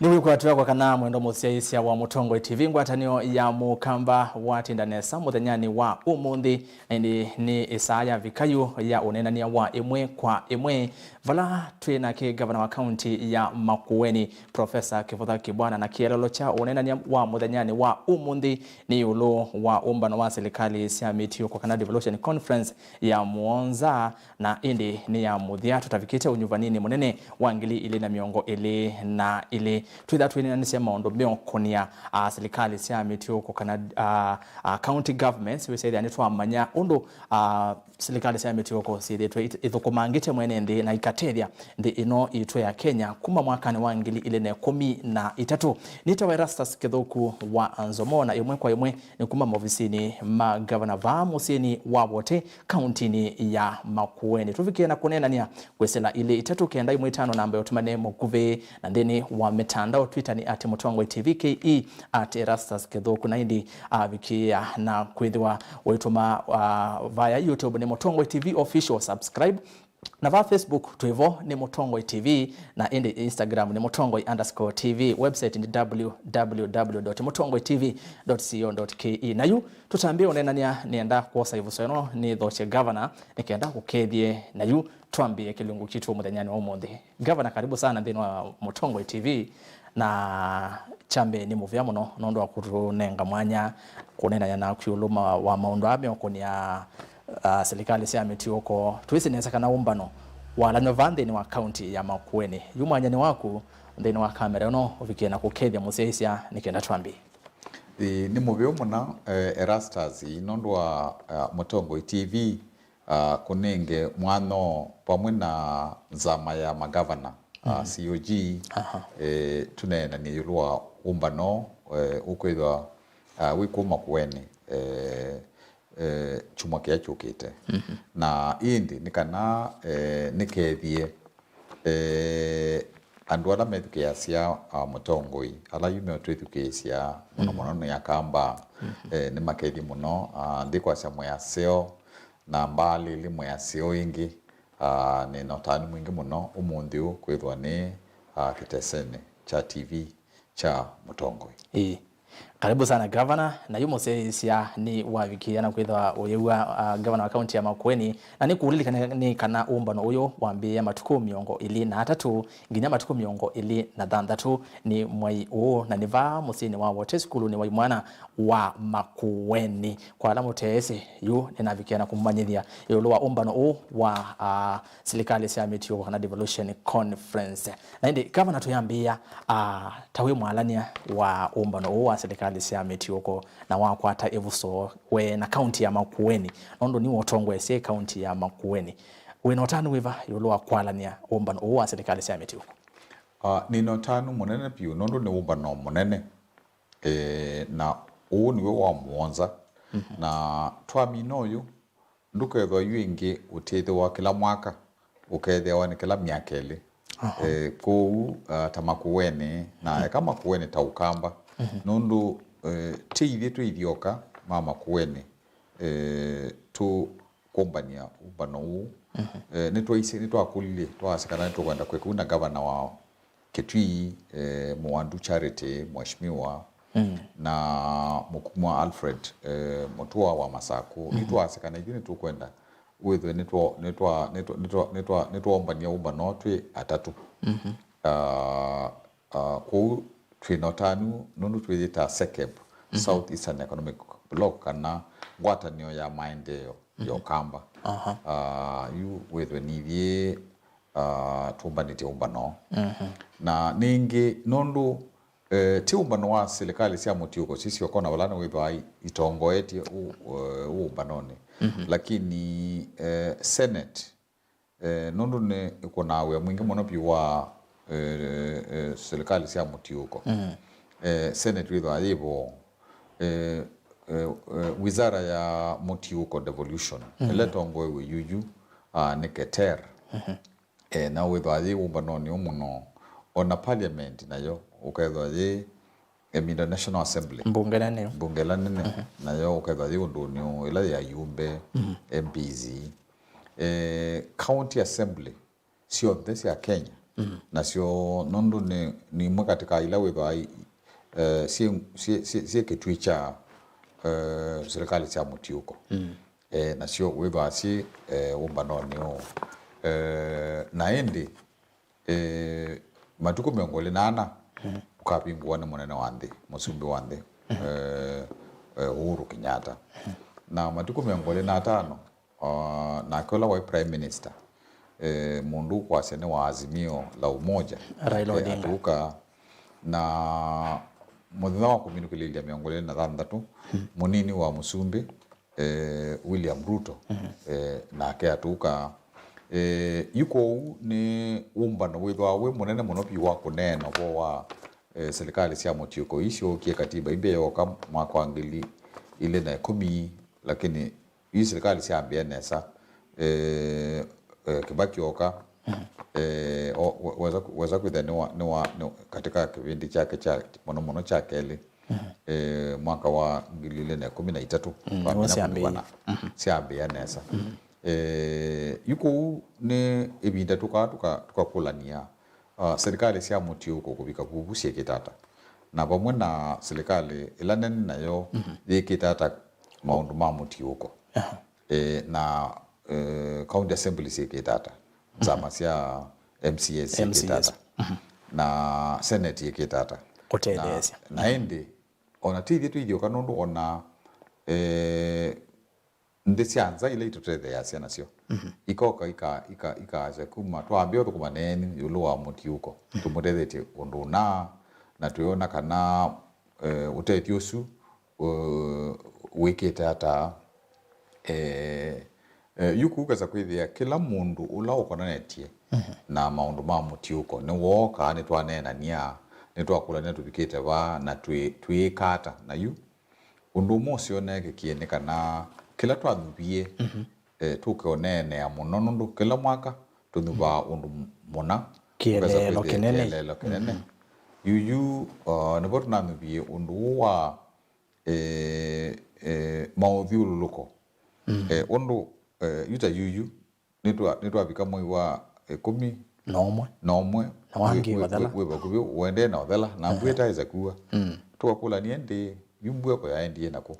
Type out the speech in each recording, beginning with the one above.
Niwe kwatwa kwa kana mwendo musiaisia wa Mutongo TV ngwatanio ya mukamba watindanesa muthenyani wa umuthi ni Isaya Vikayu ya unenania wa Imwe kwa Imwe vala twina ki gavana wa county ya Makueni Professor Kivutha Kibwana na kielelo cha unenania wa muthenyani wa umuthi ni IULU wa umbano wa silikali sia MUTIUUKO kana devolution conference ya muonza na indi ni ya muthia tutavikite unyuvanini munene wa ngili ili na miongo ili na ili twitha twina nise maondo meokonia silikali sia MUTIUUKO kana county governments we say they anitwa manya undu silikali sia MUTIUUKO sithitwe ithukumangite mwene ndi na ikateria ndi ino itwe ya Kenya kuma mwakani wa ngili ile na 13 nitawa Erastus Kithuku wa Nzomona Imwe kwa Imwe ni kuma maofisini ma governor va musini wa wote county ni ya Makueni tufikie na kunenania kwesela ile 3 kenda Imwe 5 namba yotumane mukuve na ndeni wa mitandao Twitter ni @MUTONGOI ke @Erastus Kithuku na indi vikia na kwithwa wetuma via YouTube ni MUTONGOI TV official subscribe na va Facebook tuivo ni MUTONGOI TV na indi Instagram ni MUTONGOI_TV website ni www.mutongoitv.co.ke na yu tutambia unenania nienda kuosa ivusoeno ni thoche governor nikienda kukethie na yu tuambie kilungu kitu muthenyani wa umuthi governor karibu sana ndini wa MUTONGOI TV na chambe ni muvya muno nondo wa kutunenga mwanya kunenanya na kiuluma wa maundu abe okonia serikali sia MUTIUUKO twisi nesa kana umbano wala novande ni wa county ya Makueni yumanya ni waku ndeni wa kamera no uvikie na kukethia museisia nikenda twambi ni muvyo muna Erastus nondo wa MUTONGOI TV kunenge mwano pamwe na zama ya magavana COG tunena ni IULU wa umbano ukwithwa wiku Makueni chuma kia chukite na indi nikana nikethie andu ala methukia cia MUTONGOI ala yume otwithukia cia muno ya kamba ni makethi muno ndikwa cia mwaseo na mbali li mwaseo ingi ni notani mwingi muno umuthi kwithwa ni kitesene cha TV cha MUTONGOI. Karibu sana governor na yumo seisia ni wavikia na kwithwa uyewa governor wa county ya Makueni na ni kuulili ni kana umbano uyo wambia matuku miongo ili na 3 nginya matuku miongo ili na 6 ni mwai uo na niva musini wa wote skulu ni waimwana wa Makueni kwa alamu teese yu ninavikia na kumanyithia IULU wa umbano uo wa silikali sia MUTIUUKO kana devolution conference na ndi governor tuyambia tawe mwalania wa umbano uo wa silikali sia MUTIUUKO na wakwata evuso we na county ya Makueni nondo ni wotongwe sia county ya Makueni we notanu wiva IULU wa kwalania umbano uo wa silikali sia MUTIUUKO ni notanu munene piu nondo ni umbano munene na uo niwe wa muonza na twamino yu ndukethwa yuingi utithe wa kila mwaka ukethwa ni kila miakeli ku tamakuweni na kama kuweni taukamba nundu tiithi twithioka mama kuweni tu kombania ubano u ni twakulile twasikana tukwenda kwekuna gavana wa Kitui Mwandu Charity mheshimiwa na Mukuma Alfred Mutua wa Masaku nitwasikana hivi tukwenda withwe nitwaombania ubano twi atatu ku twinotanu nundu twithita SECEB South Eastern Economic Block kana ngwatanio ya maendeleo yokamba yu withwe nithie tumbanite umbano na ningi nundu ti umbano wa serikali sia MUTIUUKO sisi wakona walana withwa itongoetie umbanoni lakini Senate nundu ni ikona we mwingi muno pi wa serikali sia MUTIUUKO Senate withwa yivo wizara ya MUTIUUKO devolution eletongwe we yuju niketer na withwa yivo umbanoni umuno ona parliament nayo ukethwa yi Emida National Assembly bunge la nene nayo ukethwa yi unduni ila ya yumbe MPs county assembly sio this ya Kenya nasio nondo ni imwe katika ila wethwa sie kitui cha serikali cha MUTIUUKO nasio wethwa si umbano nio naendi matuku miongole nana ukapingwa ni munene wande musumbi wande Uhuru Kenyatta na matuku miongole na tano na kola wa prime minister mundu kwa sene wa azimio la umoja Raila Odinga atuka na muthenya wa kuminukilia miongole na thandatu munini wa musumbi William Ruto na ke atuka yuko ni umbano withwa we munene muno pi wa kunena bo wa serikali cia MUTIUUKO icio kie katiba ibe yoka mwaka wa 2010 lakini hii serikali cia BNS Kibaki yoka weza kuidhaniwa ni katika kipindi chake cha mono cha keli mwaka wa 2013 cia BNS yuko ni ibinda tukakulania serikali cia MUTIUUKO kubika kubusie kitata na pamwe na serikali ila nene nayo yikitata maundu ma MUTIUUKO na county assembly sikitata zama cia MCA sikitata na senate yikitata kuteleza na ende ona tithi tu idio kanundu ona ndesianza ile itutethe ya cia nacio ikoka ikaje kuma twambio tukuma neni yulu wa MUTIUUKO tumurethetie undu na tuyona kana utethio su wikite hata yuku kaza kwithia kila mundu ula ukonanetie na maundu ma MUTIUUKO ni woka ni twanena nia ni twakulania tubikite ba na twikata na yu undu mocio neke kienekana kila twathubie tukonenea muno nundu kila mwaka tuthuba undu muna kielelo kinene yuyu nebo tunathubie undu wa mauthiuluko undu yuta yuyu nitwabika mwei wa 10 nomwe na wangi wathela webakubi wende na wathela na mbweta iza kuwa twakula niende yumbwe kwa yaendie nako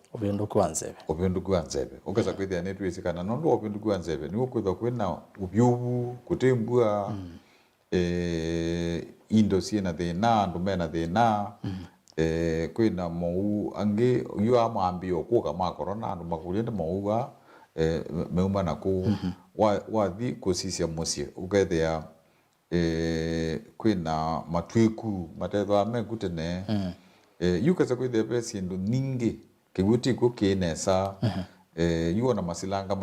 obinduku wanzebe okaza kwithia netwisikana nondo obinduku wanzebe ni ukwitha kwina ubyubu kutembua indo siena thina andu mena thina kwina mau angi yu amambio kuka ma corona andu makulinde mauga meuma nako wathi kusisia musie ukethia kwina matuku matethwa megutene yukaza kwithia pesi ndo ningi kibuti ko kinesa yuona masilanga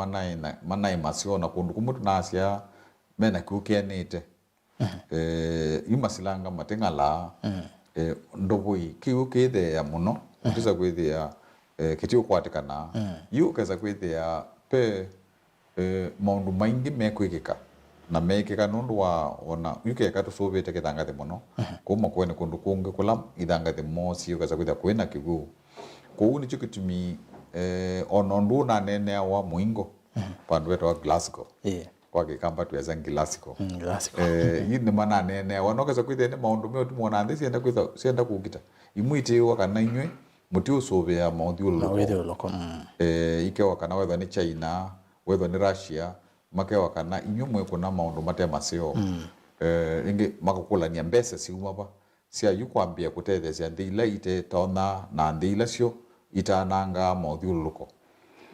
manai masiona kundu kumutu nasia mena kukenete yu masilanga matingala ndobui kiukithe ya muno utiza kwithia kitio kwatikana yukaza kwithia pe maundu maingi mekwikika na mekika nundu wa ona yukeka tusubite kithangathi muno kuma kwene kundu kungi kula ithangathi mosi yukaza kwithia kwina kigu kuu ni chukitumi onondu na nene wa muingo pandu wetu wa Glasgow kwa kikamba tuweza Glasgow yini mana nene wanokaza kwithia ni maundu me utumona nthi sienda kugita imwite wakana inywe muti usubia mauthiuluko ike wakana wetha ni China wetha ni Russia make wakana inyumwe kuna maundu mate masio ingi makakulania mbesa siuma ba sia yukwambia kutethecia nthila ite tona na nthila cio itananga mauthiuluko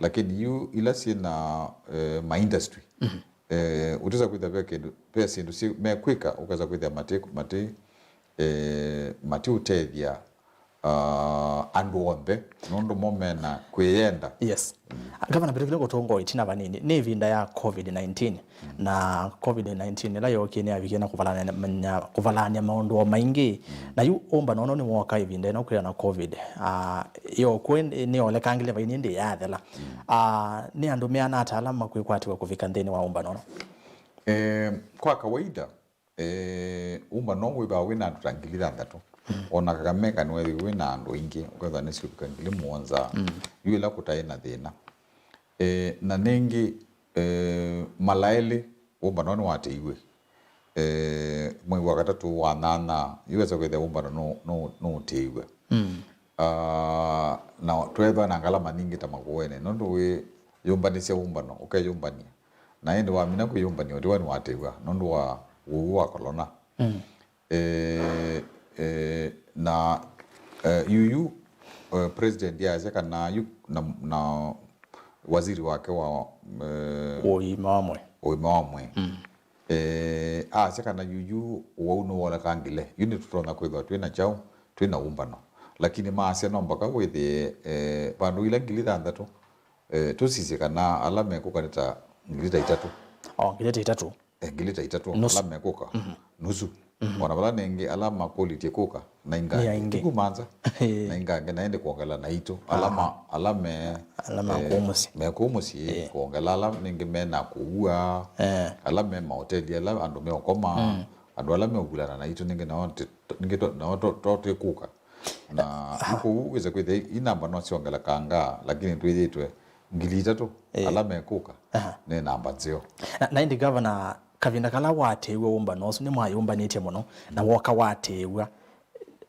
lakini yu ila sina ma industry utiza kwitha pesa ndu si mekwika ukaza kwitha mati utethia andu onthe nundu momena kwiyenda Ngavana birekile gutongo itina banini ni vinda ya COVID-19 na COVID-19 la yoki ni abigena kuvalania maundu maingi na yu umbano ni mwaka ivinda na kuya na COVID yo kwen ni ole kangile baini ndi yathela ni andu meana atalama kwikwatiwa kuvika nthini wa umbano kwa kawaida umbano wiba wina tutangilira ndatu ona kakameka niwethi wina andu ingi uketha ni sikupika ngili muonza yuila kutaina thina na ningi malaeli umbanoni wateiwe mwezi wa gatatu wa nana iweza kwithia umbano no utiiwe na twethwa na ngalama ningi ta makuene nondu wi yumbanisia umbano ukeyumbania na indi wamina kuyumbania ndiwa ni watiiwa nondu wa wa kolona na UU president yaje kana na waziri wake wa Imwe kana UU wauno wala kangile yuni tutona kwithwa twina chao twina umbano lakini maasya nombaka withi pandu ila ngili thanthatu tusisi kana ala mekukanita ngili ta itatu ngili ta itatu ala mekuka nusu wana bala nengi ala mapoliti kuka na inga tiku manza na inga naende kuongela na ito ala me kumusi kuongela ala nengi mena kuua ala me mahoteli ala andu me okoma andu ala me ogulana na ito nengi na to kuka na huko weza kwithe inamba no siongela kanga lakini twithitwe ngili itatu ala me kuka ne namba zio na indi governor kavinda kala watewe umbano osu ni mwayumbanite muno na woka watewa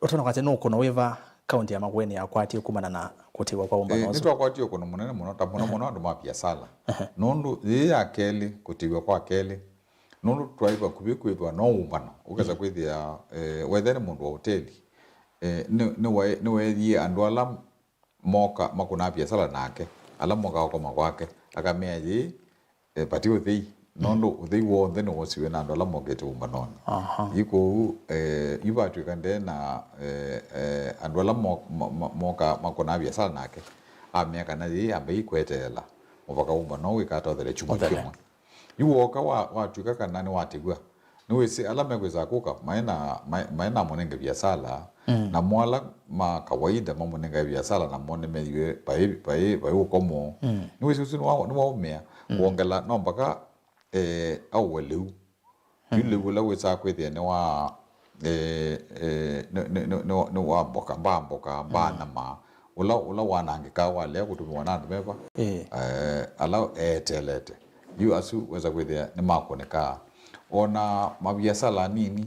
utona kwate no kono weva county ya Makueni akwati kumana na kutewa kwa umbano osu nitwa kwati kono munene muno ta muno andu mapia sala nondu ye akeli kutewa kwa akeli nondu twaiva kubikwithwa no umbano ukeza kwithia wethere mundu wa hoteli ni wethie andu ala moka makuna pia sala nake ala moka kwa makwake akamea ye patio thei nondo uthei wothe no wosiwe na andu ala mokete umbanoni iko ibatwikande na andu ala moka makuna pia sala nake amea kana ye ambe ikwetela mubaka umbano wikatothere chuma kimwe yuoka watwika kana ni watigwa niwese ala megweza kuka maina monenge biasala na mwala ma kawaida mamonenge biasala na mone mewe pai ukomo niwese usinu ni waumea kuongela no mpaka aweleu yule wala wesa kwethia ni wa no wa boka bana ma ula wanangika wale kutumwa na ndumeva ala telete yu asu weza kwethia ni makoneka ona mabiasala nini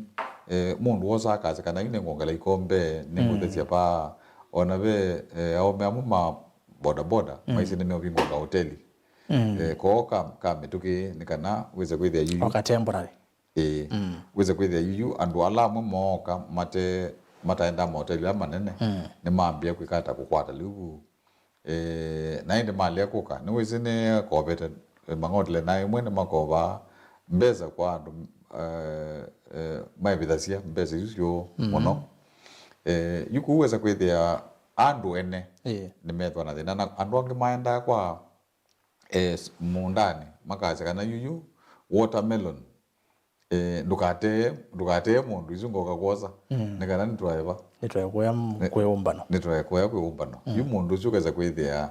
mundu wosa kaza kana ine ngongela ikombe ninguthesia pa ona be aome amuma boda maisi nime obingo ga hoteli ko ka metuki nikana weze kwithia yuyu temporary weze kwithia yuyu andu ala moka mataenda hoteli amanene ni mambia kwikata kukwata liu na inde mali yakuka ni weze ne kobete mangotle na imwe ne makoba mbeza kwa andu maibithasia mbeza icio muno yukuweza kwithia andu ene ni methwa na thina na andu angi maenda kwa mundani makaza kana yuyu watermelon ndukate mundu izungo kakwoza nikana nitwaiva kwe umbano yu mundu ucio kwithia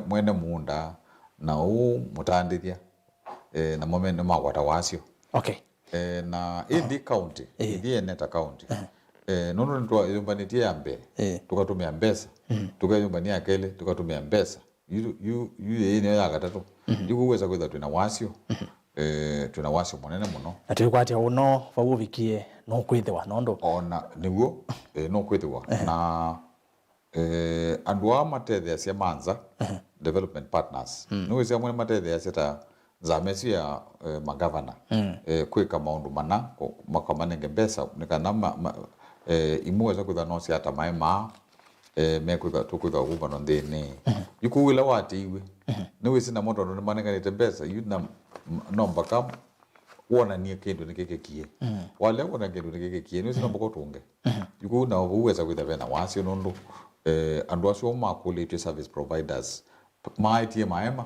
mwene munda na u mutandithia na moment magwata wasio na indi county indi eneta county nono ntwa yumbanitie ambe tukatumia mbesa tukayumbania akele tukatumia mbesa yu yene ya gatatu yukuweza kwitha twina wasio munene muno na twikwatia uno fabubikie no kwithwa nondo ona niguo no kwithwa na andu amatethia cia manza development partners niwisia mwene matethia cia zamesia magavana kwika maundu mana makamanenge mbesa nikana imwe za kwitha no cia tamai ma mekwitha tukwitha umbano nthini yukuwila watiiwe niwisi na mondo ni manenganite mbesa yuna no mpaka wonanie kindu nikikikie wale wona kindu nikikikie niwisi no mpaka tunge yuku na uweza kwitha bena wasio nondu andu acio makulite service providers maitie maema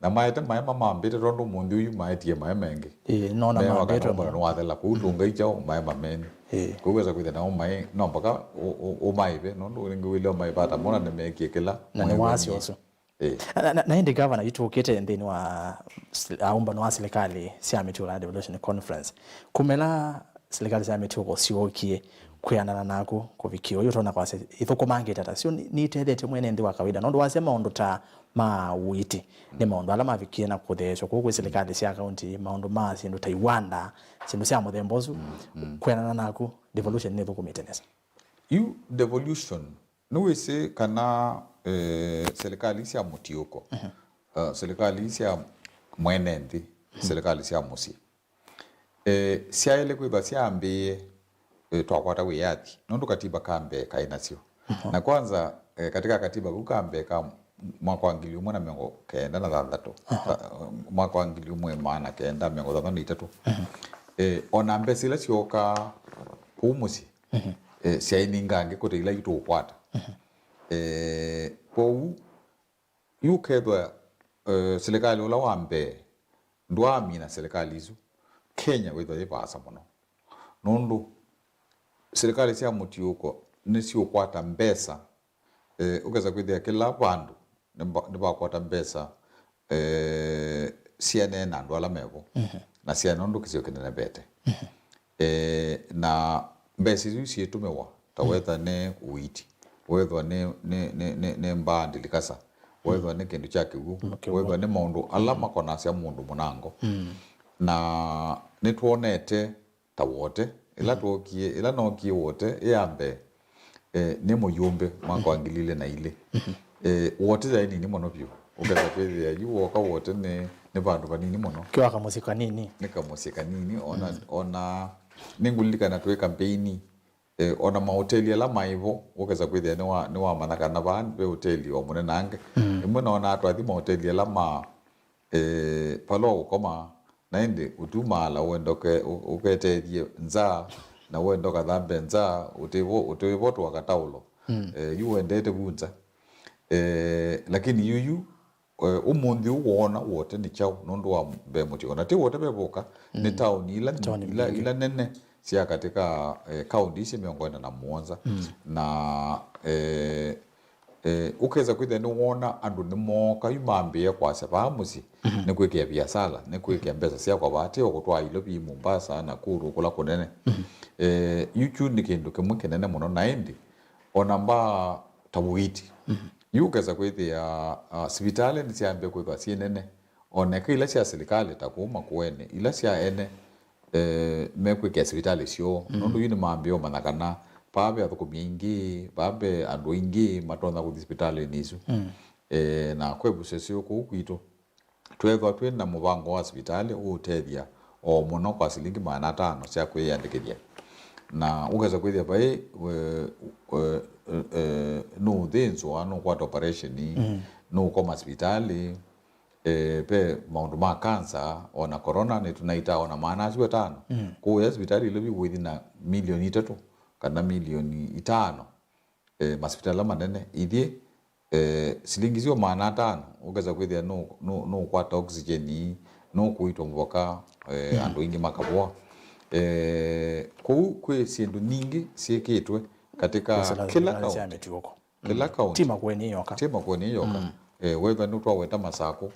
na maeta maema mambite rondo mundu uyu maitie maema engi no na mambite no wathela kutunga ichao maema meni kuweza kwitha na mai no mpaka o maive no ngi wile mai bata mona ne mekie kila na ni wasi oso na indi governor yitukite ndini wa umbano wa serikali cia Mutuuko Devolution Conference kumela serikali cia mituko siokie kwianana naku kuvikio yo tona kwase ithukumange tata sio ni tethete mwene ndi wa kawaida no ndo wase maundu ta ma witi ni maundu ala mavikie na kuthesho kuko serikali cia county maundu ma sindu ta iwanda sindu cia muthembozu kwianana naku devolution ni thukumite nesa you devolution no wese kana serikali cia MUTIUUKO serikali cia mwene ndi serikali cia musi siaele kwitha siambie twakwata wiyathi nondu katiba kambe kainacio na kwanza katika katiba kukambe ka mwaka wa 1993 mwaka wa 1993 ona mbesila sioka umusi siainingange kote ila itukwata kwa ukethwa serikali ula wambe ndwamina serikali izo Kenya witho yibasa muno nondu serikali cia MUTIUUKO nisio kwata mbesa ukeza kwithia kila bandu nibakwata mbesa ciane na andu ala mevo na ciane nondu kicio kinene bete na mbesa icio cietumewa ta wetha ne uiti wethwa ne mbandi likasa wethwa ne kindu cha kigu wethwa ne maundu ala makona cia mundu munango na nitwonete ta wote ila twokie ila nokie wote yambe ne muyumbe mwaka wangilile na ile wote zaini ni mono pio ukeza kwithia yu woka wote ne bandu banini mono kiwa ka musika nini nika musika nini ona ningulika na twe campaign ona mahoteli ala maivo ukeza kwithia ni wa manaka na ban be hoteli o mune nange imwe na atwathi mahoteli ala ma palo koma naende utumala wendoke uketerie nza na wendoka dhambe nza utevoto wakataulo yuendete bunza lakini yuyu umundi uwona wote ni chao nondu wa bemuti ona te wote beboka ni town ila nene sia katika county isi miongoni na Mwanza na ukeza kwithe ni wona andu ni moka yumambia kwa sabamusi ni kwikia biashara ni kwikia mbesa cia kwa bati okutwailo bi Mombasa na Kuru kula kunene yuchu ni kindu kimwe kinene muno na indi ona mba tabuiti yukeza kwithe ya hospitali ni ciambe kwitha cienene ona kila cia serikali takuma kuene ila cia ene mekwikia hospitali cio nondu yini mambio manakana pabe athukumia ingi pabe andu ingi matonda ku hospitali nisu na kwebusesio ku kwitu twethwa twina mubango wa hospitali utethia o muno kwa silingi 500 cia kwiyandikithia na ugeza kwithia bai no dhenzo ano kwa operation no kwa hospitali pe maundu ma cancer ona corona ni tunaita ona maana cio 5 ku hospitali ile within milioni 3 kana milioni 5 hospitali manene ithie silingi zio 500 ugeza kwithia no kwata oxygen no kuitwa mvoka andu ingi makabwa kwe sindu ningi siekitwe katika kila kaunti tima kweni yoka wetha nutwa weta masako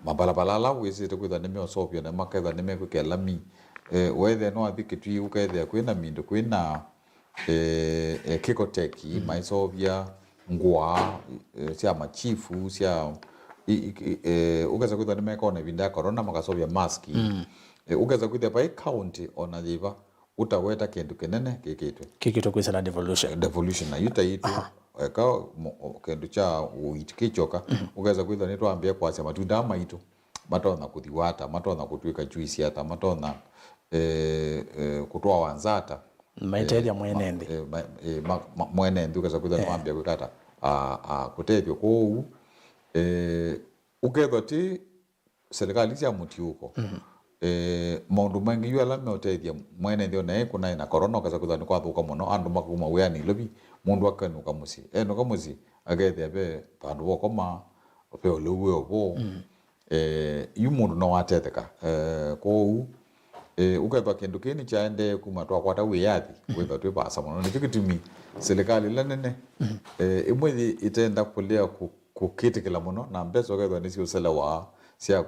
mabalabala wese kwitha nime osopia na maketha nime kwekelami wethe no athikitwi ukethe kwina mindu kwina kikoteki maisovia ngwa cia machifu cia ukeza kwitha nime kone vinda corona makasovia maski ukeza kwitha pai county ona jiva utaweta kindu kinene kikitwe kwisa devolution na yutaitu ka kindu cha uitikichoka ukeza kwitha nitwambia kwacia matunda maitu matona kuthiwata matona kutwika juice ata matona kutwa wanzata maiteria mwenendi mwenendi ukeza kwitha nwambia kwikata kutethio kou ukethwa ti serikali cia MUTIUUKO maundu mengi yu ala meotethia mwenendi ona kuna ina corona ukeza kwitha ni kwathuka muno andu makuma wiani lobi mundu akanuka musi enuka musi agethia be pandu bokoma pe oluwe obo yu mundu no watetheka kou ukethwa kindu kini chaende kuma twakwata wiyathi kwitha twi basa muno ni kitumi serikali la nene imwe itenda kulia kukitikila muno na mbeso ukethwa ni cio selewa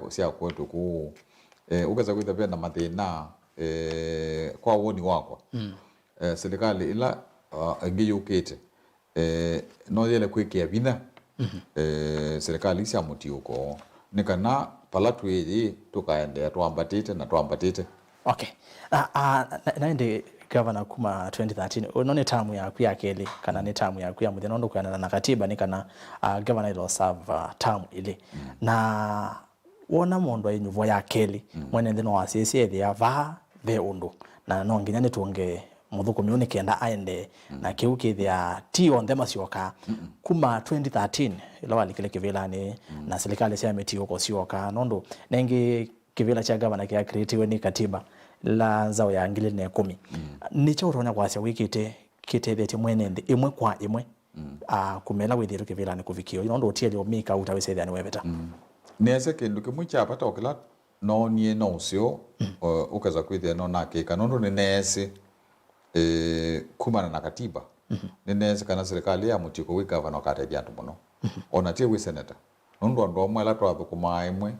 cia kwetu ku ukeza kwitha be na mathina kwa woni wakwa serikali ila ngiyukite no yele kwikia bina serikali cia MUTIUUKO nikana pala twiji tukaendea twambatite. Okay. Naende Gavana kuma 2013 unone tamu yaku ya keli kana ni tamu yaku ya mutheno ndukana na katiba ni kana Gavana ilo serve tamu ile na wona mondo ayinyuvo ya keli mwene ndino wasiesie thia va ve undu na no nginya ni tuonge muthukumi une kenda aende na kiuki thia ti on them sioka kuma 2013 ilo walikile kivilani na serikali cia MUTIUUKO sioka nondo nengi kivila cha Gavana kia creatiwe ni katiba la zao ya 2010 nicho utonya kwasia wikite kitethete mwenendi imwe kwa imwe kumela withiru kivila ni kuvikio nondo utieli omika utawesethia ni webeta nese kindu kimwe cha pata okila no nie no cio ukaza kwithia no nakika nondo ni nese kumana na katiba ni nese kana serikali ya MUTIUUKO wi Gavana okatethia andu muno ona tie wi senator nondo ndo mwela twathukuma imwe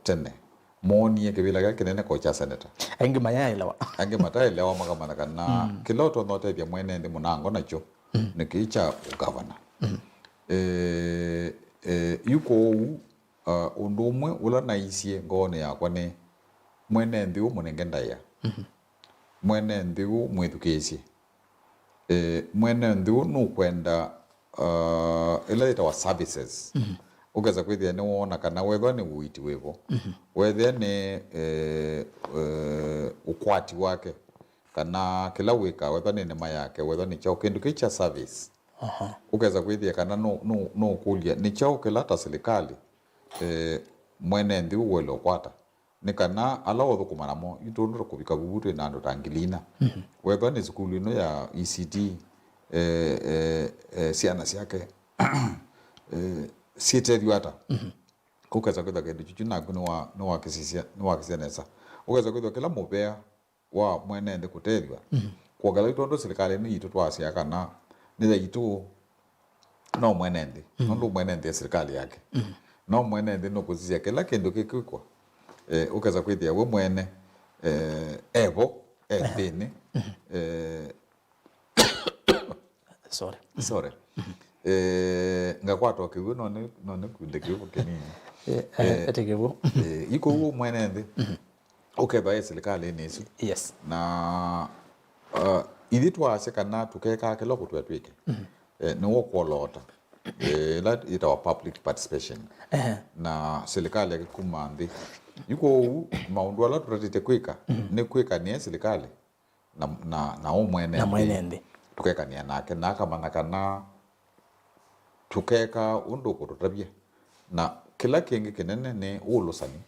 tene monie kivila gake kinene ko cha senator angi mayaelewa makamana kana kiloto note bya mwene ndi munango nacho nikicha Gavana yuko undumwe ula naisie ngone yakwa ni mwene ndi umunenge ndaya mwene ndi mwithukisi mwene ndi nukwenda ila ita wa services ukaza kwithia ni wona kana wethwa ni uiti wevo wethia ni ukwati wake kana kila wika wethwa ni nema yake wethwa ni chao kindu kicha service ukaza kwithia kana no kulia ni chao kila ta serikali mwene ndi uwelo kwata ni kana ala wothukumana mo itundura kubika bubutu na ndo tangilina wethwa ni skulu ino ya ECD siana siake sitethio ata ukaza kwitha kindu chuchu naku ni wakisia nesa ukaza kwitha kila mupea wa mwene ndi kutethio kuogala itondo serikali ni itu twasia kana ni itu no mwene ndi ndo mwene ndi serikali yake no mwene ndi no kuzisia kila kindu kikikwa ukaza kwithia we mwene evo thini sorry ngakwatwa kiwu none kunde kiwu kenini etekevu iko uwo mwene ndi ukeba serikali nisu yes na ithi twase kana tukeka kilo kutwetwike ni wokolota la ita public participation na serikali yakikuma ndi yuko maundu ala turatite kwika ni kwika ni serikali na umwene ndi tukeka ni nake nakamana kana tukeka undu kututabia na kila kingi kinene ni ulusani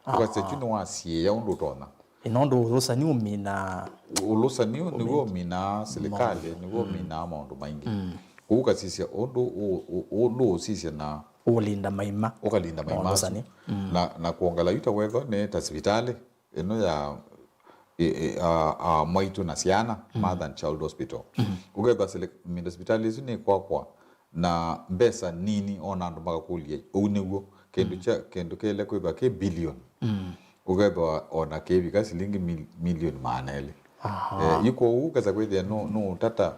ukase chuno wasie ya undu tona inondo ulusani umina niwo mina serikali niwo mina maundu maingi kuka sisi undu sisi na ulinda maima na kuongala yuta wetho ni hospitali ino ya mwaitu na siana Mother and Child Hospital ukeba hospitali isu ni kwa na mbesa nini ona andu magakulia uniwo kendo kele kweba ke billion ukeba ona kebika shilingi million manele yuko ukaza kwethia no tata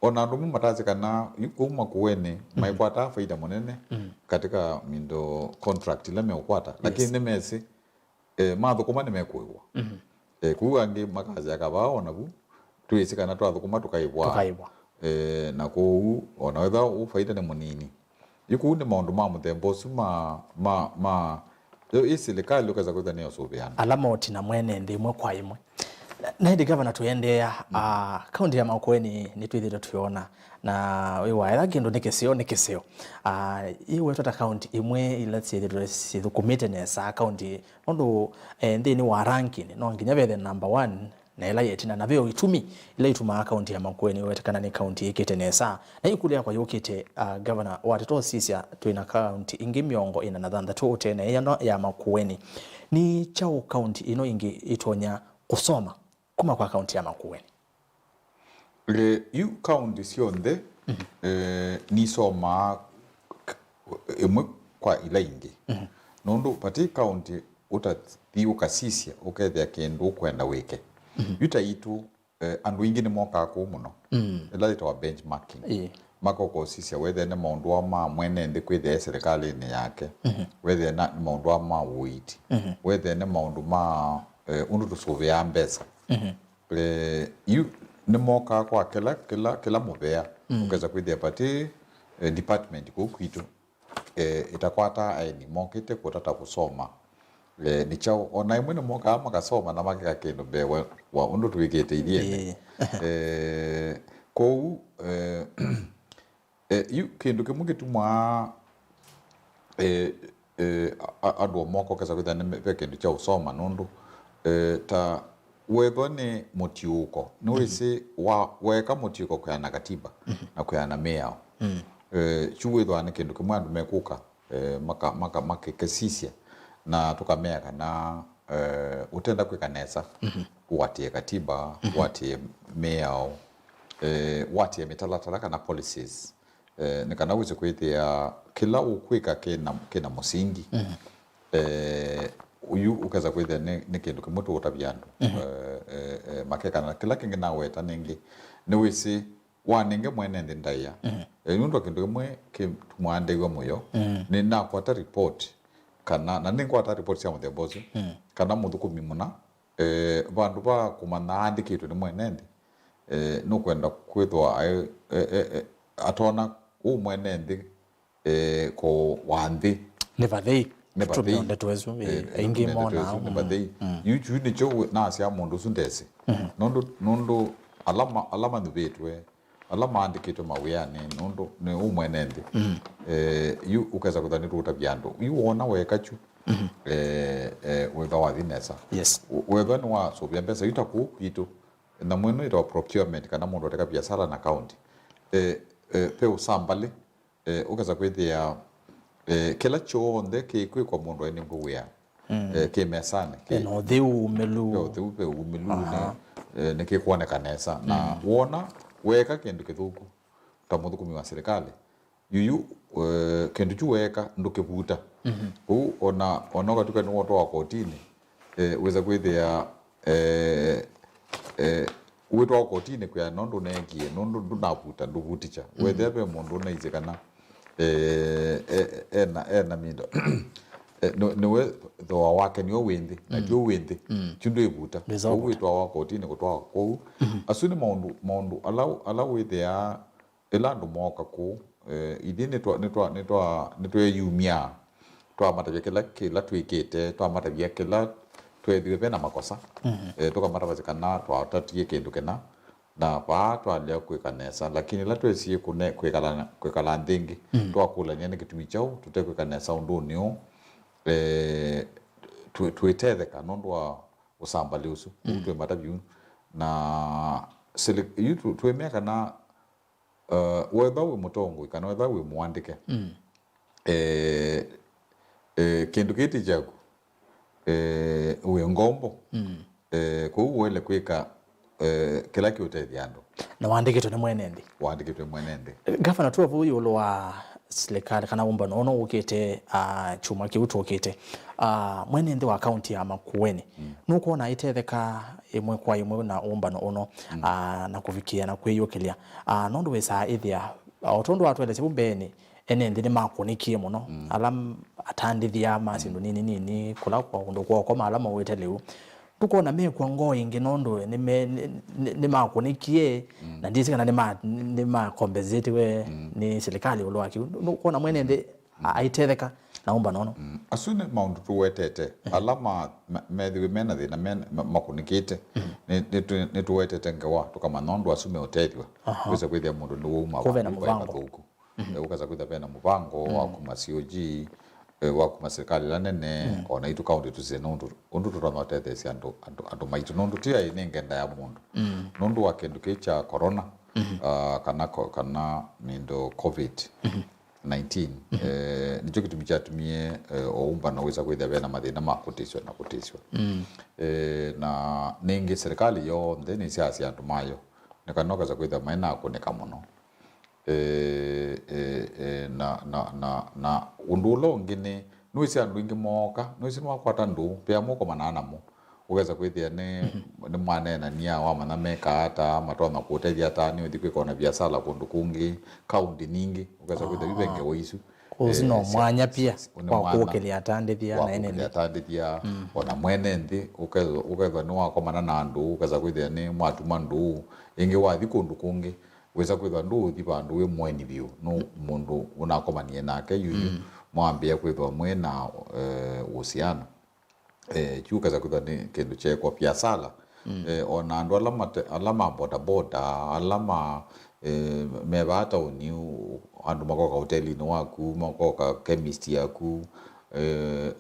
ona andu matazi kana yuko makuene maikwata faida monene katika mindo contract ile mekwata lakini mesi mathukuma nimekuiwa kuangi makazi akabao naku tuisikana twathukuma tukaibwa na ku ona wetha ufaida ni munini yuko ni maundu ma muthembo su ma yo serikali ukaza kwetha ni osubiana alama otina mwene ndi imwe kwa imwe na hindi Gavana tuendea kaunti ya Makueni ni twithire tuona na wiwa ila kindu nikisio iwe tota kaunti imwe ila sithukumite nesa kaunti nondo nthini wa ranking no nginya bethe number 1 na ila yetina na veo itumi ila ituma kaunti ya Makueni wetekana ni kaunti ikite nesa na ikulia kwa yukite Gavana watito sisia tuina kaunti ingi miongo ina nadhanda tu utene ya Makueni ni chao kaunti ino ingi itonya kusoma kuma kwa kaunti ya Makueni yu kaunti sionde ni soma imwe kwa ila ingi nondo pati kaunti utathi ukasisia ukethia kindu ukwenda wike yuta itu andu ingi ni moka ku muno ila ito benchmarking makoko sisia wethe ne maundu ma mwene ndi kwithia serikali ni yake wethe na maundu ma witi wethe ne maundu ma undu tusuvia mbesa yu ni moka kwa kila muvea ukeza kwithia pati department ku kwitu itakwata ni mokite kutata kusoma ni chao ona imwe ni moka makasoma na makika kindu bewe wa undu tuwikite iliene kou yu kindu kimwe gitumwa andu moko kesa kwithia ni kindu cha usoma nundu ta wetho ni mutiuko nwisi weka mutiuko kuyana katiba na kuyana miao chuwethwa ni kindu kimwe andu mekuka makikesisia na tukamea kana utenda kwikanesa watie katiba watie miao watie mitalatala kana policies ni kana wize kwithia kila ukwika kina musingi uyu ukeza kwithia ni kindu kimwe tutabiandu makekana kila kingi nawe taningi ni wisi waninge mwene ndi ndaya nundu kindu kimwe kimwandewa muyo ni nakwata report kana na ninkwata report cia muthembozi kana muthukumi muna bandu ba kumana andikitwe ni mwene ndi no kwenda kwithwa atona mwene ndi ko wanthi never they tuwezu ingi mona never they you ni cho na cia mundu sundesi nundu alama nubetwe alama andikitwe mawiyani nundu ni umwene ndi yu ukeza kuthani ruta byandu yu wona wekachu wetha wathinesa wetha ni wa sobia mbesa yutaku kitu na mweno ito procurement kana mundu ateka biashara na county pe usambale ukeza kwithia kila chonde kikwi kwa mundu ene nguya ke mesane no thiu melu pe umelu ne ke kuoneka nesa na wona weka kindu kithuku ta muthukumi wa serikali yuyu kindu chu weka ndu Kivutha ona gatuka ni woto wa kotini weza kwithia wito wa kotini kwa nondu nengie nondu ndunavuta nduvuticha wethe be mundu na izekana ena mindo niwe thoa wake niyo windi na dio windi chundu Kivutha wito wa kotini kutwa ko asuni maundu ala withia elandu moka ku idi nitwa yumia twa matabia kila twikite twa matabia kila twethiwe bena makosa tukamata kana twatatie kindu kena na pa twalia kwikanesa lakini la twesie kwikala ndingi twakulania ni kitumi chao tutekwikanesa undu nio twitetheka nondu wa usambali usu twe matabia na yu twemea kana wetha wi mutongo kana wetha wi muandike kindu kiti jaku wi ngombo ko wele kwika kila kiutethia andu na wandikitwe ni mwenendi Ngavana tu avu yulo wa silikali kana umbano ono ukite chuma kiutu ukite mwenendi wa county ya Makueni nuko na itetheka imwe kwa imwe na umbano ono na kuvikia na kwiyukilia nondu wesa ithia otondo atwelese bumbeni enendi ni makunikie muno alam atandithia masindu nini kula kwa undu kwa alama weteleu tukona mekwa ngo ingi nondu ni makunikie na ndisi kana ni compensate we ni serikali ulwaki nukona mwenendi aitetheka naomba nono asune maundu tuwetete alama methiwe mena thina makunikite ni tuwetete ngawa tukama nondu asume utethwa kwisa kwithia mundu ni uma wa muvango ukaza kwithia pena muvango wa kuma COG wa kuma serikali la nene ona itu county tuze nondu turonotethesya andu maitu nondu tia inengenda ya mundu nondu wa kindu kicha corona kana mindo COVID-19 nicho kitumi chatumie umbano weza kwithia bena mathina makutiswa na ningi serikali yo ndeni siasi andu mayo nikanoka za kwithia maina kunika muno na undulo ngini nuisi andu ingi moka nuisi nwakwata ndu pia moko manana mo ugeza kwithia ni mwanena nia wa mana meka ata matona kuteja ata ni uthi kona biashara kundu kungi kaundi ningi ugeza kwithia bibenge woisu uzino mwanya pia kwa kuokelia atandithia na enene atandithia ona mwene nthi ukeza ni wakomana na andu ugeza kwithia ni mwatuma ndu ingi wathi kundu kungi weza kwithia ndu uthi bandu we mweni biu no mundu unakomanie nake yuyu mwambia kwithia mwena uhusiano kiukeza kwithia ni kindu chekwa biashara ona andu alama boda boda alama mebata uni andu makoka hoteli no waku makoka chemist yaku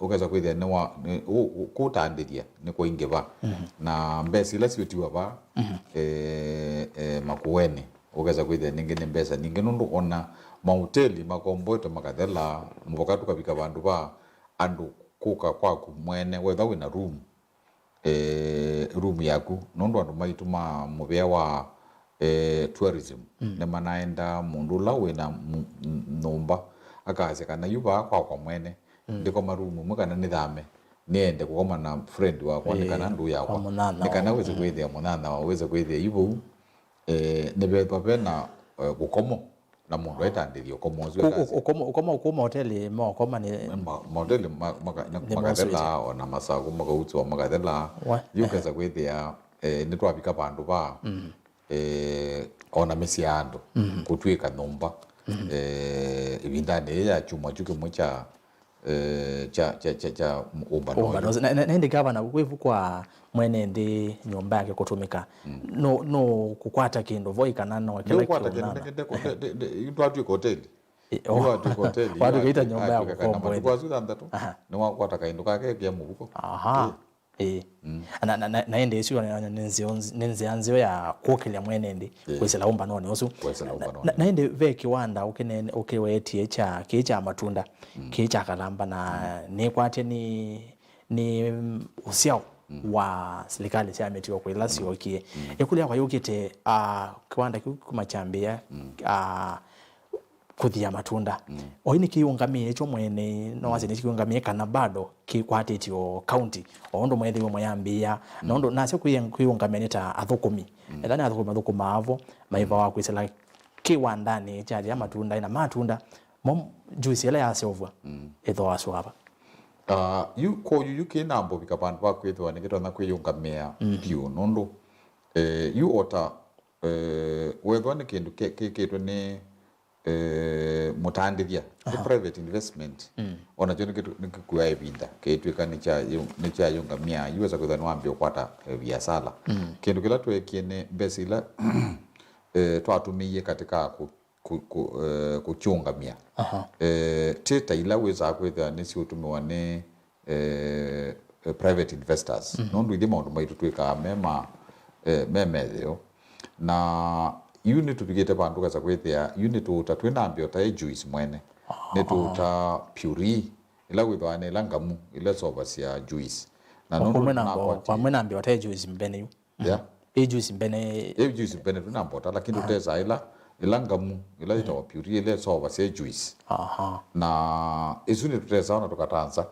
ukeza kwithia ni wa kutandiria ni kuingiva na mbesi la siutiwa ba makueni ukeza kwithia ningi ni mbesa ningi nundu ona mahoteli makomboto makathela mvokatu kabika bandu ba andu kuka kwaku mwene wetha wina room yaku nundu andu maituma muvea wa tourism ne manaenda mundu la wina numba akaze kana yuba kwa mwene ndiko marumu mukana nithame niende kukoma na friend wakwa kana ndu yakwa nikana weze kwithia munana waweze kwithia ibu ne betwa bena gukomo na mundu aitandithio ukoma hoteli koma ni hoteli magathela ona masagu magautwa magathela yukeza kwithia ni twabika bandu ba ona mesi andu kutwika numba ibindane ya chuma chuke mocha cha umbano na ndi Ngavana kwivu kwa mwene ndi nyumba yake kutumika no kukwata kindu voikana no kila kitu twatwika hoteli watu kaita nyumba yako kwa kwazuda ndatu ni wakwata kaindu kake kia mubuko na ende issue nenze anzio ya kuokelea mwene ndi kwesela umbano ne osu na ende ve kiwanda ukinene ukiwetie cha matunda kicha kalamba na ne kwate ni usiao wa serikali cia metio kwa ilasi okie ekulia kwa yukite kiwanda kumachambia kuthia matunda oini kiungamie cho mwene no wase ni kiungamie kana bado kikwatitio county ondo mwethe mwayambia nondo nase kuiungamia ta athukumi ethani athukuma avo maiva wa kwisela kiwandani cha ya matunda ina matunda mom juice ile ya silver etho aso hapa you kinambo bikabandu bakwithwa nikitwa na kwiyungamia piu nondo you ota wethwa ni kindu kitwe ni mutandithia private investment ona jono nikikuya ibinda ketwika ni cha yungamia yuweza kwithwa ni wambia kwata biashara kindu kila twekiene besila twatumie katika kuchungamia teta ila weza kwithwa ni si utumiwa ni private investors nondu ithima undu maitu twika memethio na unit tupigite bandu kaza kwithia unit utatwinambio ta juice mwene ni tuta puri ila withwa ni langamu ila soba cia juice na nondu na kwa mwenambio ta juice mbene yu juice mbene tunambota lakini uteza ila ngamu ila itawa puri ila soba cia juice na isuni tuteza ona tukatanza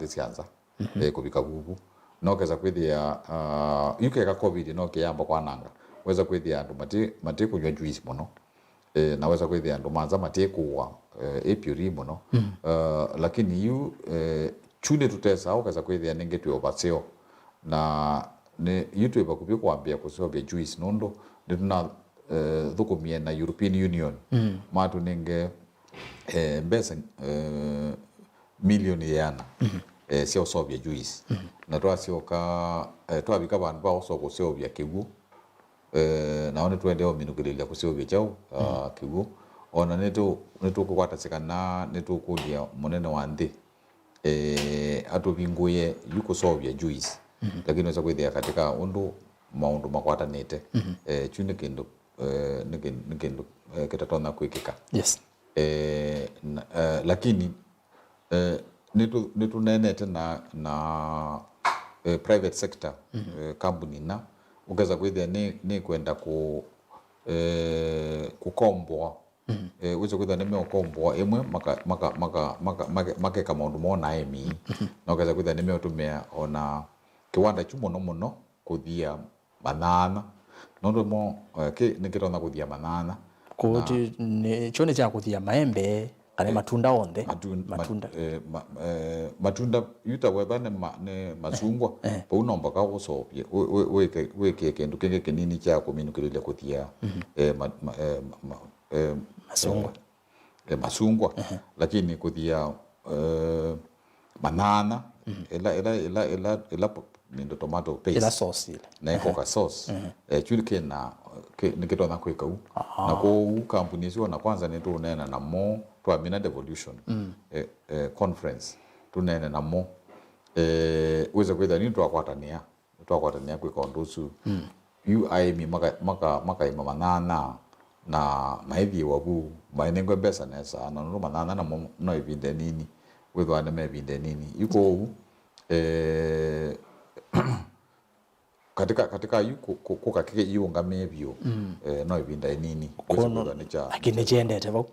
sianza kubika gugu no keza kwithia yukeka covid no kiyamba kwa nanga weza kwithia andu mati kunywa juice muno na weza kwithia andu manza mati kuwa puri muno lakini chune tutesa au keza kwithia ningetwe obaseo na ne youtube bakubye kwambia kusobya juice nondo ndina thukumie na European Union matu ninge mbesa milioni yana sio sobya juice na twasioka twabika bandu ba osoko sobya kigu na one twende ominugililia kusobya chao kigu ona netu kukwata sekana netu kulia munene wa nthi atubinguye yuko sobya juice lakini weza kwithia katika undu maundu makwatanite chune kindu nikindu kitatona kwikika yes lakini nitu nenete na private sector company ukeza kwithia ni kwenda kukombwa Wizo kwitha nime okombo imwe makeka maundu mona emi no kaza kwitha nime otumia ona kiwanda chu muno kuthia banana nondo mo ke nikirona kuthia banana kuti ne chone cha kuthia maembe kana matunda onde matunda yuta weba ne masungwa po unomba ka gusopye weke kindu kingi kinini cha kuminukirile kuthia masungwa lakini kuthia banana ela mindo tomato paste ila sauce ile na coca sauce chulike na nikitona kweka u na ko kampuni sio na kwanza ni tu nena na mo to Amina Devolution conference tu nena na mo uweze kwenda ni twakwatania kweka ondosu UIM maka imamanana na maithi wabu mainengwe besa nesa na no manana na no ibinde nini wetho ane mebinde nini yuko katika yuko kokakike iunga mebio no ibinde nini kono lakini jendete bo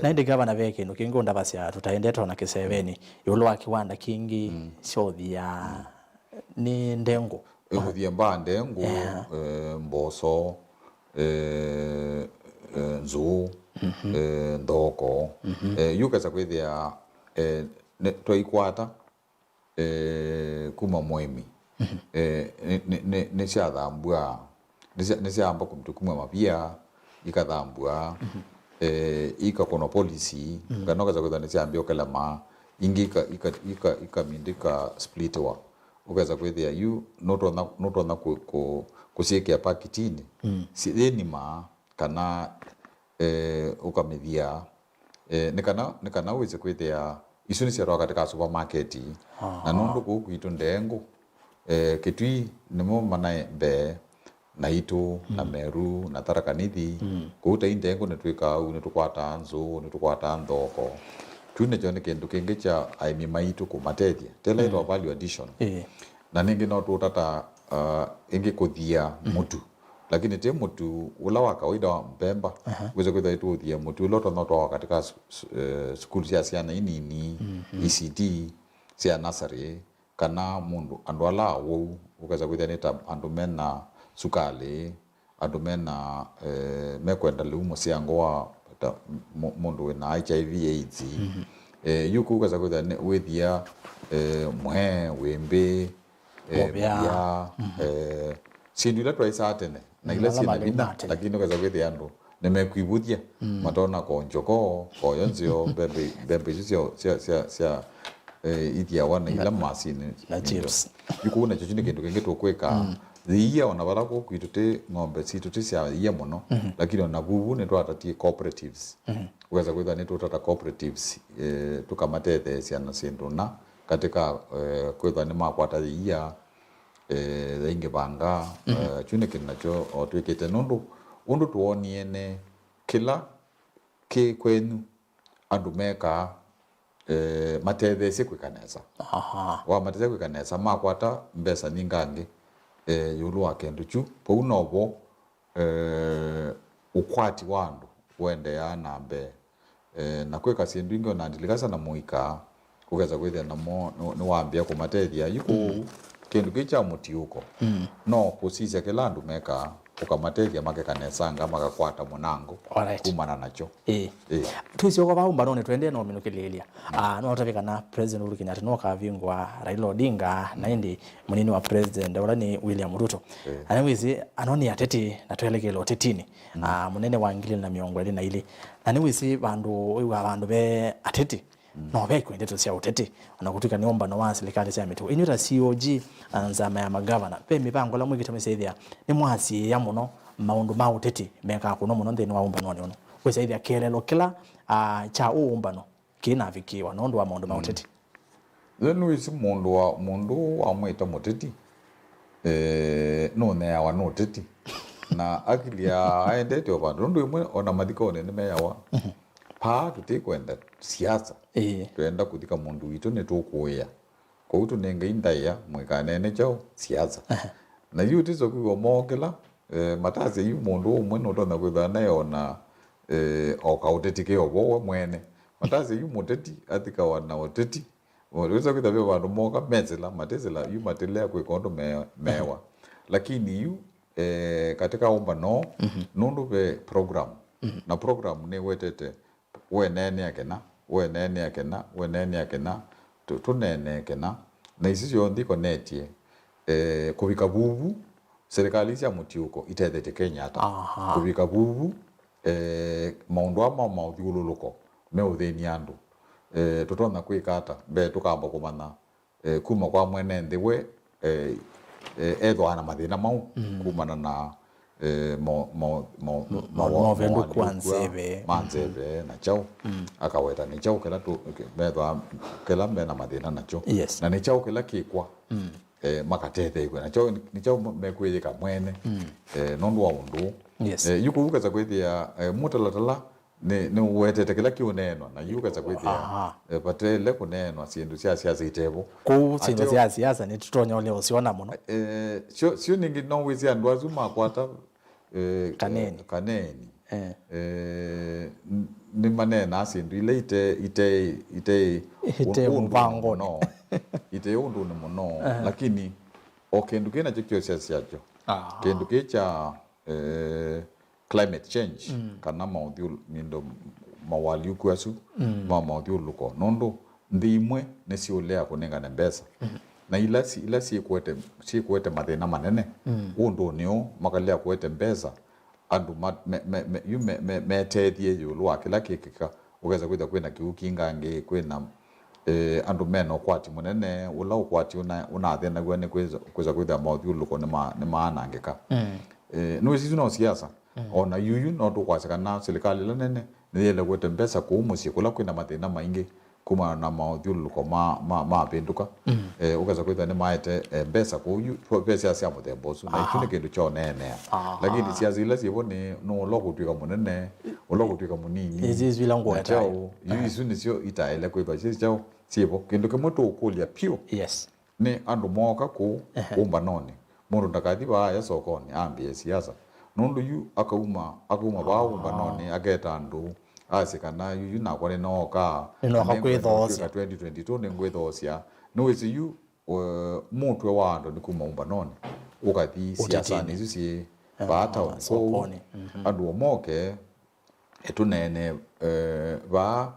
naende Ngavana veke no kingo ndabasya tutaendeta na kiseveni yulo akiwanda kingi shothia ni ndengo thia ndengo mboso nzu ndoko yukaza kwithia twikwata kuma mwemi ne ciathambua ne ciamba kumtukuma mapia ikathambua ikakono policy kana kaza kwithia ne ciambia kalama ingi ikamindika splitwa ukaza kwithia yu notona kusikia pakitini sienima kana ukamithia nikana uweze kwithia isu ni ciarwa katika supermarket na nundu kuitu ndengu kitui nimo mana mbe na itu na meru na tarakanithi kuuta indengu netwika u netukwata nzu netukwata ndoko tune jone kindu kingi cha aimi maitu kumatethia tela ito value addition na ningi no tutata ingi kuthia mutu lakini te mutu ula wa kawaida wa mpemba uweze kwitha itu uthia mutu ulo tono katika school cia ciana inini ECD cia nursery kana mundu andu ala wo ukaza kwitha nita andu mena sukali andu mena mekwenda lumo cia ngoa mundu wina HIV AIDS yuku ukaza kwitha withia mwe wembe ya sindu ila twaisa atene na ila sina bina lakini ukaza kwithia andu nemekuibuthia matona ko njoko ko yonzio bembe cia ithia wana ila masini na chips yuko na chochini kindu kingi tukweka thia ona bara ko kwitute ng'ombe citu cia ia muno lakini ona bubu ne twatatie cooperatives ukaza kwithia ne twatata cooperatives tukamatete ciana cinduna katika kwithia ni makwata ia ingi banga chune kinacho otwikite nundu tuoniene kila ki kwenu andu meka matethese kwikanesa wa matethese kwikanesa makwata mbesa ningangi yulu wa kendu chu po nobo ukwati wandu wende ya nambe na kweka sindu ingo na ndilikasa na muika ukaza kwithia namo ni wambia kumatethia yuko kindu kicha mutiuko no kusisia kila andu meka ukamatethia makekanesa makakwata munango kumana nacho twisio kwa UMBANO ne twende no minukililia no tavikana president Uhuru Kenyatta no kavingwa Raila Odinga na indi munini wa president ula ni William Ruto anawisi anoni ateti na twelekelo tetini munene wa ngili na miongo na ile anawisi bandu be ateti no beko ndeto cia uteti anakutuka ni UMBANO wa serikali cia mitu inyuta COG anzama ya magavana pe mipango la mwigita mesethia ni mwasi ya muno maundu ma uteti meka kuno muno ndeni wa UMBANO ono kwesethia kelelo kila cha UMBANO kina vikiwa nondo wa maundu ma uteti then isi mundu wa mwita muteti no ne wa no uteti na akilia aendete obandu ndu imwe ona mathiko ne meyawa pa tutikwenda siasa twenda kuthika mundu witu ne tukuya ko utu nenga indaya mwekanene chao siasa na yu tizo kugo mogela matase yu mundu umwe no tona kwithana yona oka uteti ke obo mwene matazi yu muteti atika wana uteti waweza kuitavia vandu moka mezela matezela yu matelea kwe kondo mewa lakini yu katika umbano nundu ve program na program ni wetete wenene akena tunene akena na isi yondi konetie kuvika vuvu serikali cia MUTIUUKO itethete Kenya ata kuvika vuvu maundu ama mauthiululuko me uthini andu tutona kwikata be tukamba kumana kuma kwa mwene ndiwe ethwa na mathina mau kumana na vendu kwanzeve manzeve na chao akaweta ni chao kila tu methwa kila mena mathina na chao na ni chao kila kikwa makatete ikwe na chao ni chao mekwithika mwene nondu wa undu yukuvuka za kwithia mutalatala ni wetete kila kiunenwa na yuka za kwithia patele kunenwa sindu cia siasa itevo ku sindu cia siasa ni tutonya ole usiona muno sio ningi no wizi andu azuma kwata kaneni ni manena sindu ile ite mpango no ite undu ni muno lakini okendu kena chikyo siasa cho kendu kecha climate change kana maudhiu mindo mawali kwasu maudhiu luko nondo ndimwe nesiolea kunengana mbesa na ila si kuete mathina manene undu nio makalea kuete mbesa andu metethie yulu wa kila kikika ugeza kwitha kwina kiukingange kwina andu meno kwati munene ula ukwati una thena gwane kweza kwitha maudhiu luko ni maanangika no sisi no siasa ona yuyu no tukwasaka na silikali la nene niele kwete mbesa kuumusi kula kwina mathina maingi kuma na mauthiuluko ma pinduka ukaza kwitha ni maete mbesa kuyu pesa cia muthembosu na itu ni kindu cho nenea lakini cia zile civo ni no logutwika munene ulogutwika munini izi zilango atao yuisu ni cio itaele kwitha cio civo kindu kimwe tukulia pio ni andu moka ku umbanoni mundu ndakathi ya sokoni ambie siasa nundu yu akauma ba umbanoni ageta andu asikana yu na kwani noka kwithosia 2022 ni ngwithosia no isi yu mutwe wa andu ni kuma umbanoni ukathi siasa ni zi bata sokoni andu omoke etunene ba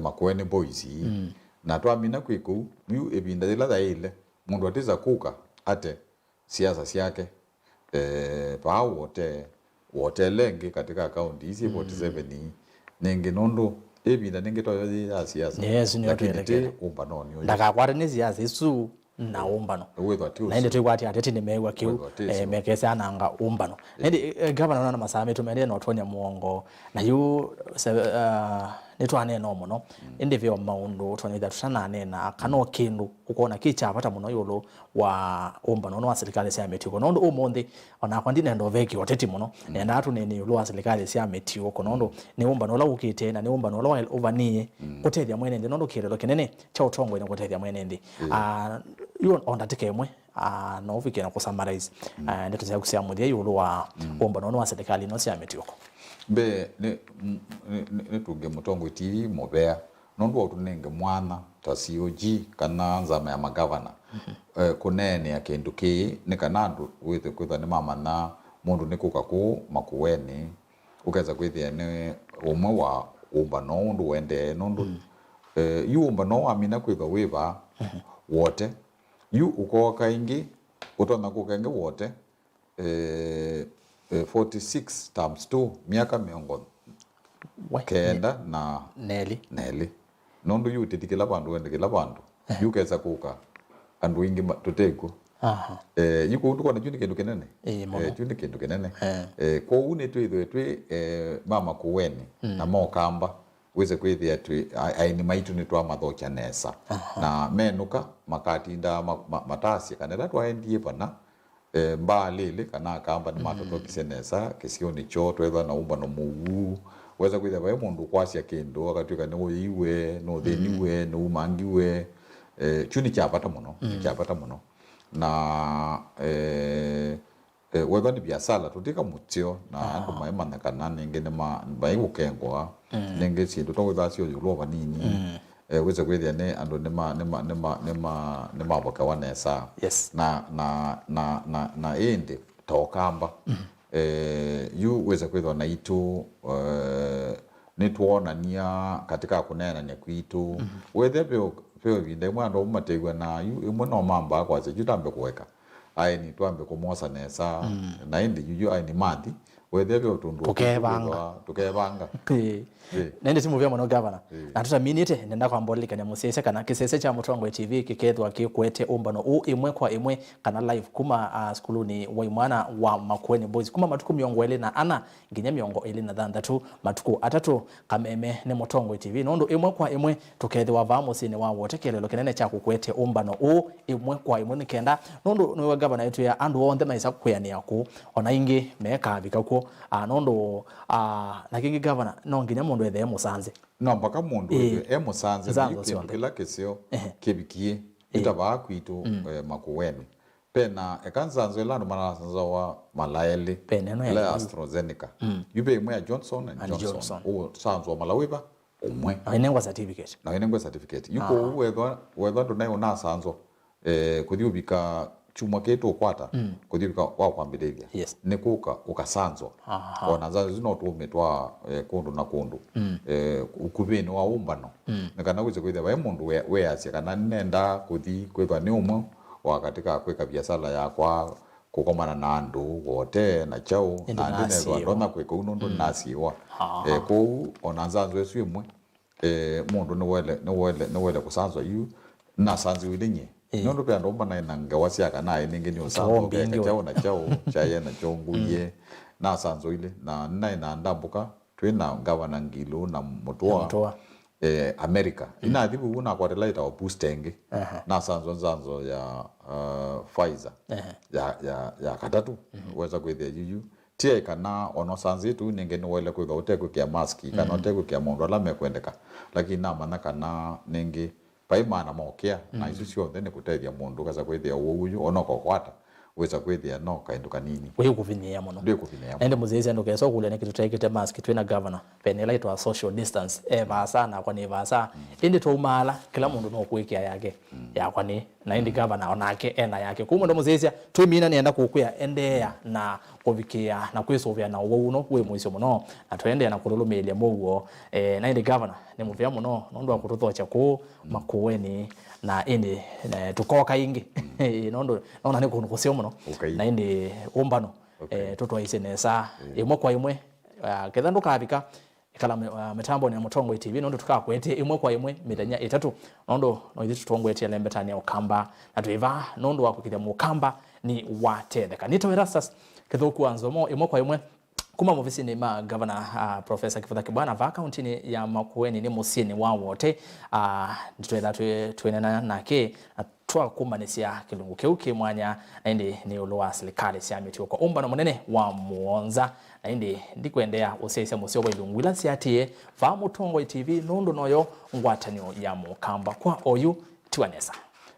makwene boys na twamina kwiku yu ebinda ila daile mundu atiza kuka ate siasa siake pa wote lengi katika akaunti hizi 47 ningi nondo ebinda ningi toyo ya siasa lakini umbanoni ndakakwata ni siasa isu na umbano na inde tuikwati ateti ni mewa kiu mekese ananga umbano ndi governor na masame tumende no tonya muongo na yu nitwane no muno indi vyo maundu twanyitha tutanane na kano kindu ukona kicha pata muno yolo wa umbano no wa serikali cia MUTIUUKO nondo umundi ona kwandi nendo veki oteti muno nenda atu ni yolo wa serikali cia MUTIUUKO nondo ni umbano la ukite na ni umbano la ovanie kutethia mwene ndi nondo kirelo kinene cha utongo ina kutethia mwene ndi yu ondatike Imwe no viki na kusummarize ndeto cia kusia muthia yolo wa umbano no wa serikali no cia MUTIUUKO be ne tuge mutongo TV mobea nondo utunenge mwana ta COG kana nzama ya magavana kuneenea kindu ki ni kanandu withe kwitha ni mama na mundu ni kuka ku makuweni ukeza kwithia ni umwe wa umbano ndu wende nondu yu umbano amina kwitha wiva wote yu ukoka ingi utona kukenge wote 46 times 2 miaka miongo kenda na neli nondo yu titikila bandu wende kila bandu yu kesa kuka andu ingi tuteko yuko nduko na juni kindu kinene juni kindu kinene ko une twithwe twi mama kuweni na mokamba weze kwithia twi aini maitu ni twa mathokia nesa na menuka makatinda matasi kanela twaendie bana mbalile kana kamba ni matoto kisenesa kisio ni cho twetha na umbano mugu weza kwithia bae mundu kwasia kindu akatwika ni iwe no theniwe no umangiwe chuni chapata muno na whether ni biasala tutika mutio na andu maimana kana ninge ne baigukengwa ninge sindu to whether sio yulo nini weza kwethia ne andu ne maboka wanesa yes na ende tokamba yu weza kwethwa na itu nitwonania katika kuneenania kwitu wethe peo vinde mwandu umategwa na yu imwe no mamba kwa se jutambe kuweka ai ni twambe kumosa nesa na indi yuyu ai ni mandi wethe peo tundu tukebanga nende timu vya mono Ngavana na tutaminite nenda kwa mbolika nya musese kana kisese cha Mutongo TV kikethwa kikwete umbano u imwe kwa imwe kana live kuma skuluni wa imwana wa Makueni boys kuma matuku miongo ele na ana nginya miongo ele na thandatu matuku atatu kameme ne Mutongo TV nondo imwe kwa imwe tukethwa vamo sine wa wote kelelo kinene cha kukwete umbano u imwe kwa imwe nikenda nondo no Ngavana yetu ya andu wonde maisa kuyani yako ona ingi meka bikako nondo na kingi Ngavana no nginya mundu ethe musanze no mpaka mundu ethe musanze kila kesio kebikie itaba kwitu Makueni pena ekanzanzo elano manasanzo wa malaele pena la AstraZeneca yube imwe ya Johnson and Johnson o sanzo malawiba umwe inengwa certificate yuko whether ndo nayo na sanzo kudiubika chuma ketu kwata kudirika wa kwambidelia nikuka ukasanzwa ona zazo zino tumetwa kundu na kundu ukubeni wa umbano nakana kuze kwitha ba mundu we asya kana nenda kuthi kwetwa ni umwe wa katika kweka biasala yakwa kukomana na andu wote na chao na ndine ndona kweka unondo nasiwa ko ona zazo esu imwe mundu no wele kusanzwa yu na sanzwa ilinye nondo pia ndo mbana ina ngawasi kana ninge ni usanzo chao na chao chaye na chonguye na sanzo ile na ina ndambuka twina Ngavana ngilu na mutua America ina adhibu una kwa relaita wa boostenge na sanzo ya Pfizer ya katatu weza kwethia yuyu tie kana ono sanzi tu ninge ni wele kwetha uteko kia maski kana uteko kia mundu ala mekwendeka lakini na mana kana ninge paimana mokea na isu sio thene kutethia mundu kaza kwethia uyu onoko kwata weza kwethia no kaindu kanini we kuvinia muno ende muzezi ndo keso kule ne kitu taikite mask twina Ngavana penela itwa social distance vasa na kwa ni vasa indi to umala kila mundu no kuikia yake ya kwa ni na indi Ngavana onake ena yake kuma ndo muzezi twimina nienda kukuya endea na kuvikia na kwisovya na uno we mwisho muno na twende na kululumelia mugo na indi Ngavana ni muvya muno nondo akututhocha ku Makueni na indi tukoka ingi nondo naona ni kunukusio muno na indi umbano tutwa isenesa imwe kwa imwe ketha ndukabika kala mitambo ni Mutongo TV nondo tukakwete imwe kwa imwe mithenya itatu nondo no ithu tutongwete lembetania ukamba na tuiva nondo wakukithia mukamba ni watetheka nitoerasas kethoku anzomo imwe kwa imwe kuma mufisi ni Ngavana Professor Kivutha Kibwana va county ya Makueni ni musini wa wote nditwetha twenena nake twa kumbanisia kilungu keuke mwanya na indi ni ulua silikali sia MUTIUUKO umbano munene wa muonza na indi ndikwendea usesia musio wa ilungwila siatie va Mutongo TV nondo noyo ngwatanio ya mukamba kwa oyu tiwanesa